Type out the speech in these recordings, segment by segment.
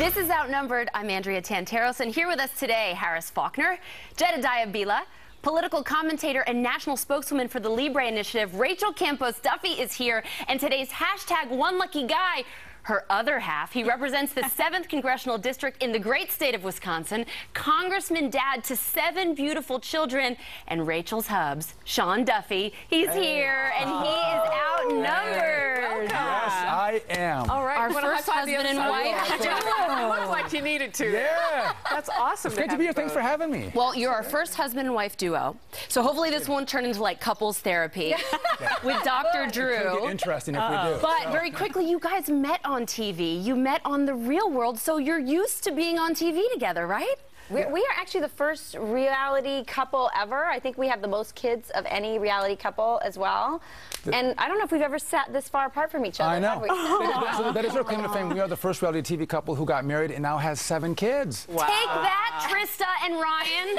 This is Outnumbered. I'm Andrea Tanteros, and here with us today, Harris Faulkner, Jedediah Bila, political commentator and national spokeswoman for the Libre Initiative, Rachel Campos. Duffy is here, and today's hashtag One Lucky Guy, her other half. He represents the 7th Congressional District in the great state of Wisconsin, congressman dad to 7 beautiful children, and Rachel's hubs, Sean Duffy. He's here, and he is outnumbered. Yes, I am. All right, our first husband and wife. Looks like you needed to. Yeah. That's awesome. It's great to be here. Thanks for having me. Well, you're our first husband and wife duo, so hopefully this won't turn into like couples therapy with Dr. Drew. It's gonna get interesting if we do. But very quickly, you guys met on TV. You met on the real world, so you're used to being on TV together, right? We are actually the first reality couple ever. I think we have the most kids of any reality couple as well. And I don't know if we've ever sat this far apart from each other. I know. So that is our claim to fame. We are the first reality TV couple who got married and now has 7 kids. Wow. Take that, Trista and Ryan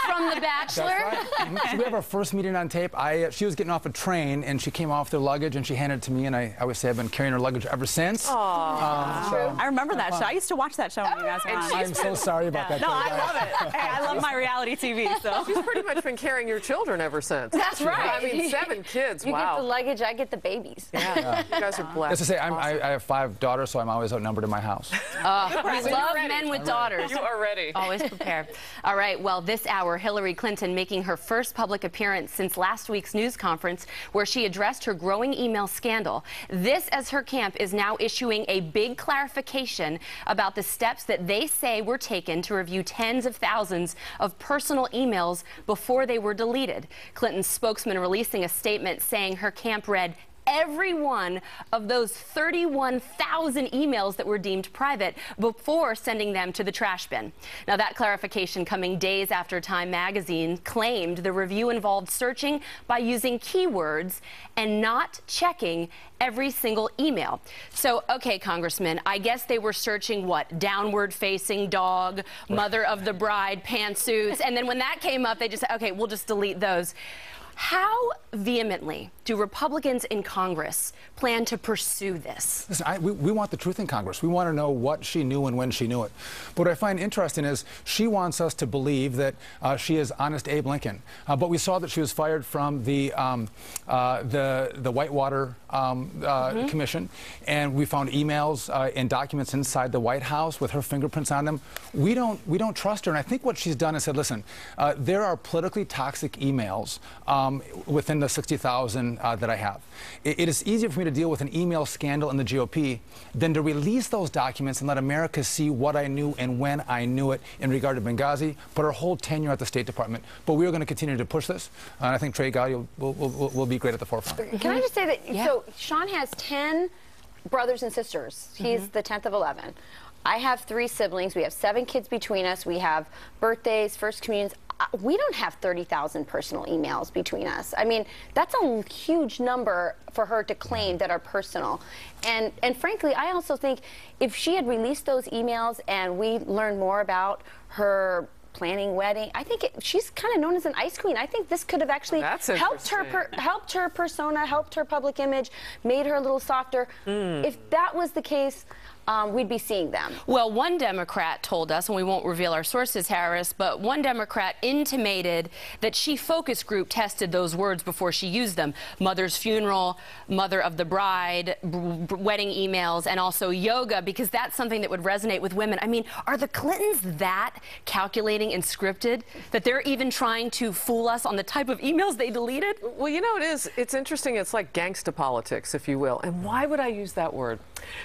from The Bachelor. That's right. So we have our first meeting on tape. She was getting off a train and she came off their luggage and she handed it to me, and I always say I've been carrying her luggage ever since. I remember that show. I used to watch that show when you guys were on. I'm so sorry about that. No, I love it. Hey, I love my reality TV. So She's pretty much been carrying your children ever since. That's right. I mean, 7 kids. You wow. get the luggage, I get the babies. Yeah. You guys are blessed. As I say, Awesome. I have 5 daughters, so I'm always outnumbered in my house. We love men with daughters. You are ready. Always prepared. All right, well, this hour, Hillary Clinton making her first public appearance since last week's news conference where she addressed her growing email scandal. This, as her camp is now issuing a big clarification about the steps that they say were taken to review tens of thousands of personal emails before they were deleted. Clinton's spokesman releasing a statement saying her camp read every one of those 31,000 emails that were deemed private before sending them to the trash bin. Now, that clarification coming days after Time magazine claimed the review involved searching by using keywords and not checking every single email. So, okay, Congressman, I guess they were searching what? Downward-facing dog, mother of the bride, pantsuits, and then when that came up, they just said, okay, we'll just delete those. How vehemently do Republicans in Congress plan to pursue this? Listen, we want the truth in Congress. We want to know what she knew and when she knew it. But what I find interesting is she wants us to believe that she is honest Abe Lincoln. But we saw that she was fired from the Whitewater Commission, and we found emails and documents inside the White House with her fingerprints on them. We don't trust her, and I think what she's done is said, listen, there are politically toxic emails within the 60,000 that I have. It is easier for me to deal with an email scandal in the GOP than to release those documents and let America see what I knew and when I knew it in regard to Benghazi, but her whole tenure at the State Department. But we are going to continue to push this, and I think Trey Gowdy will be great at the forefront. Can I just say that, so Sean has 10 brothers and sisters. He's the 10th of 11. I have 3 siblings. We have 7 kids between us. We have birthdays, first communions. We don't have 30,000 personal emails between us. I mean, that's a huge number for her to claim that are personal. And frankly, I also think if she had released those emails and we learned more about her planning wedding, I think she's kind of known as an ice queen. I think this could have actually helped her persona, helped her public image, made her a little softer. If that was the case, we'd be seeing them. Well, one Democrat told us, and we won't reveal our sources, Harris, but one Democrat intimated that she focus group tested those words before she used them. Mother's funeral, mother of the bride, wedding emails, and also yoga, because that's something that would resonate with women. I mean, are the Clintons that calculating and scripted that they're even trying to fool us on the type of emails they deleted? Well, you know, it's interesting. It's like gangsta politics, if you will. And why would I use that word?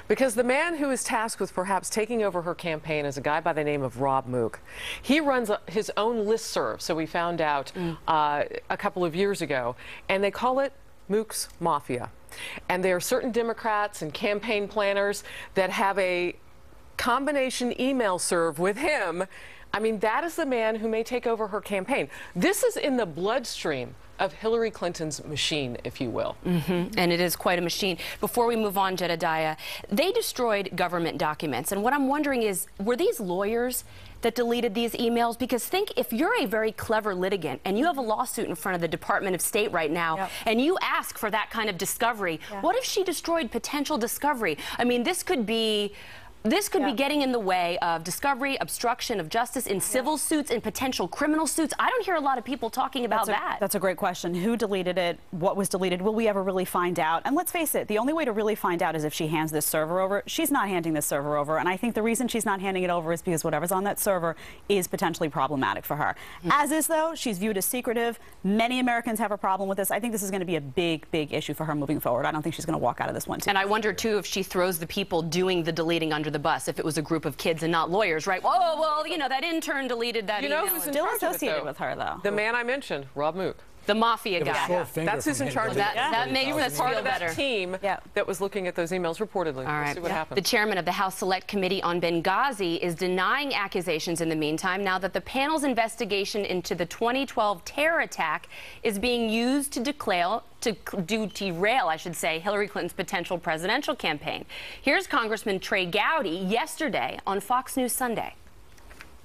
Because the man who is tasked with perhaps taking over her campaign is a guy by the name of Rob Mook. He runs his own listserv, so we found out a couple of years ago, and they call it Mook's Mafia. And there are certain Democrats and campaign planners that have a combination email serve with him. I mean, that is the man who may take over her campaign. This is in the bloodstream of Hillary Clinton's machine, if you will. And it is quite a machine. Before we move on, Jedediah, they destroyed government documents. And what I'm wondering is, were these lawyers that deleted these emails? Because think, if you're a very clever litigant and you have a lawsuit in front of the Department of State right now, and you ask for that kind of discovery, what if she destroyed potential discovery? I mean, this could be This could be getting in the way of discovery, obstruction of justice in civil suits, in potential criminal suits. I don't hear a lot of people talking about that. That's a great question. Who deleted it? What was deleted? Will we ever really find out? And let's face it, the only way to really find out is if she hands this server over. She's not handing this server over, and I think the reason she's not handing it over is because whatever's on that server is potentially problematic for her. As is, though, she's viewed as secretive. Many Americans have a problem with this. I think this is going to be a big, big issue for her moving forward. I don't think she's going to walk out of this one, too. And I wonder, too, if she throws the people doing the deleting under the bus, if it was a group of kids and not lawyers, right? Oh, well, you know, that intern deleted that email. You know who's Still associated with her, though. The man I mentioned, Rob Mook. The mafia guy. That's who's in charge of that. That makes us part feel of that better. team that was looking at those emails reportedly. All right. We'll see what happens. The chairman of the House Select Committee on Benghazi is denying accusations in the meantime, now that the panel's investigation into the 2012 terror attack is being used to derail, I should say, Hillary Clinton's potential presidential campaign. Here's Congressman Trey Gowdy yesterday on Fox News Sunday.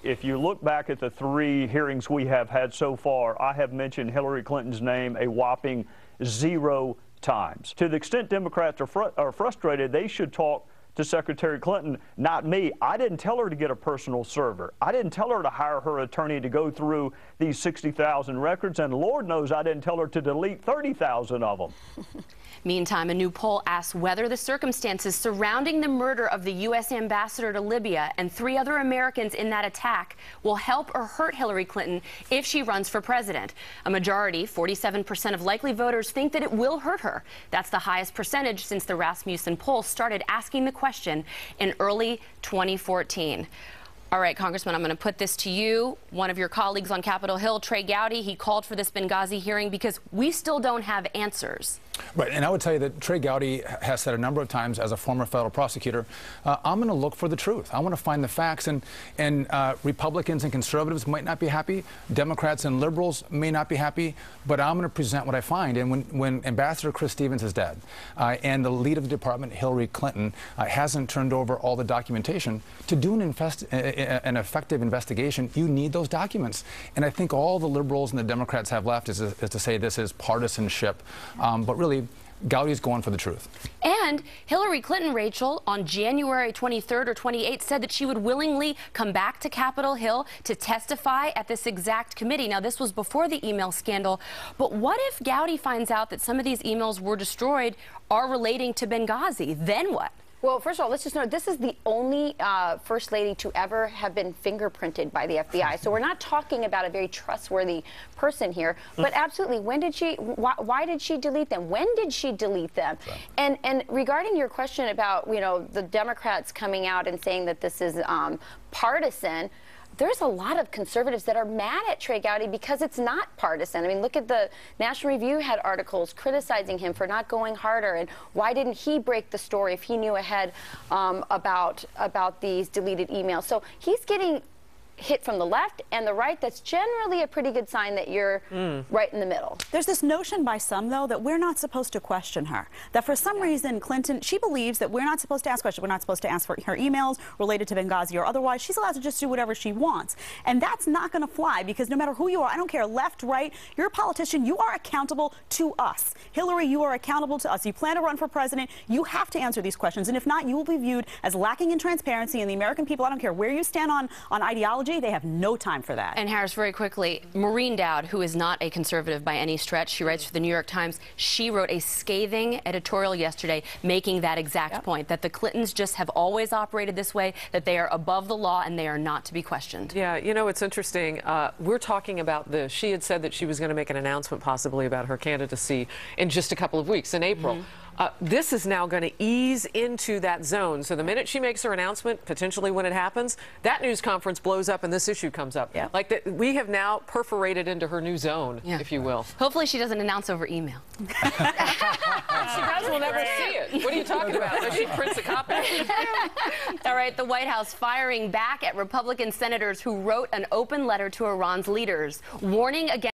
If you look back at the 3 hearings we have had so far, I have mentioned Hillary Clinton's name a whopping 0 times. To the extent Democrats are frustrated, they should talk to Secretary Clinton, not me. I didn't tell her to get a personal server. I didn't tell her to hire her attorney to go through these 60,000 records, and Lord knows I didn't tell her to delete 30,000 of them. Meantime, a new poll asks whether the circumstances surrounding the murder of the U.S. ambassador to Libya and 3 other Americans in that attack will help or hurt Hillary Clinton if she runs for president. A majority, 47% of likely voters, think that it will hurt her. That's the highest percentage since the Rasmussen poll started asking the question in early 2014. All right, Congressman, I'm going to put this to you. One of your colleagues on Capitol Hill, Trey Gowdy, he called for this Benghazi hearing because we still don't have answers. Right, and I would tell you that Trey Gowdy has said a number of times as a former federal prosecutor, I'm going to look for the truth. I want to find the facts, and Republicans and conservatives might not be happy. Democrats and liberals may not be happy, but I'm going to present what I find. And when Ambassador Chris Stevens is dead and the lead of the department, Hillary Clinton, hasn't turned over all the documentation, to do an effective investigation, you need those documents. And I think all the liberals and the Democrats have left is to say this is partisanship, but really, Gowdy's going for the truth. And Hillary Clinton, Rachel, on January 23rd or 28th, said that she would willingly come back to Capitol Hill to testify at this exact committee. Now, this was before the email scandal, but what if Gowdy finds out that some of these emails were destroyed are relating to Benghazi? Then what? Well, first of all, let's just note this is the only First Lady to ever have been fingerprinted by the FBI. So we're not talking about a very trustworthy person here. But absolutely, when did she? Why did she delete them? When did she delete them? Right. And regarding your question about the Democrats coming out and saying that this is partisan. There's a lot of conservatives that are mad at Trey Gowdy because it's not partisan. I mean, look at the National Review had articles criticizing him for not going harder, and why didn't he break the story if he knew ahead about these deleted emails? So he's getting hit from the left and the right. That's generally a pretty good sign that you're right in the middle. There's this notion by some, though, that we're not supposed to question her. That for some reason, Clinton, she believes that we're not supposed to ask questions. We're not supposed to ask for her emails related to Benghazi or otherwise. She's allowed to just do whatever she wants. And that's not going to fly because no matter who you are, I don't care, left, right, you're a politician. You are accountable to us. Hillary, you are accountable to us. You plan to run for president. You have to answer these questions. And if not, you will be viewed as lacking in transparency. And the American people, I don't care where you stand on ideology, they have no time for that. And Harris, very quickly, Maureen Dowd, who is not a conservative by any stretch, she writes for the New York Times, she wrote a scathing editorial yesterday making that exact point, that the Clintons just have always operated this way, that they are above the law and they are not to be questioned. Yeah, it's interesting. We're talking about this. She had said that she was going to make an announcement possibly about her candidacy in just a couple of weeks, in April. This is now going to ease into that zone. So the minute she makes her announcement, potentially when it happens, that news conference blows up and this issue comes up. Yeah. Like we have now perforated into her new zone, if you will. Hopefully she doesn't announce over email. She does, we'll never see it. What are you talking about? So she prints a copy. All right, the White House firing back at Republican senators who wrote an open letter to Iran's leaders, warning against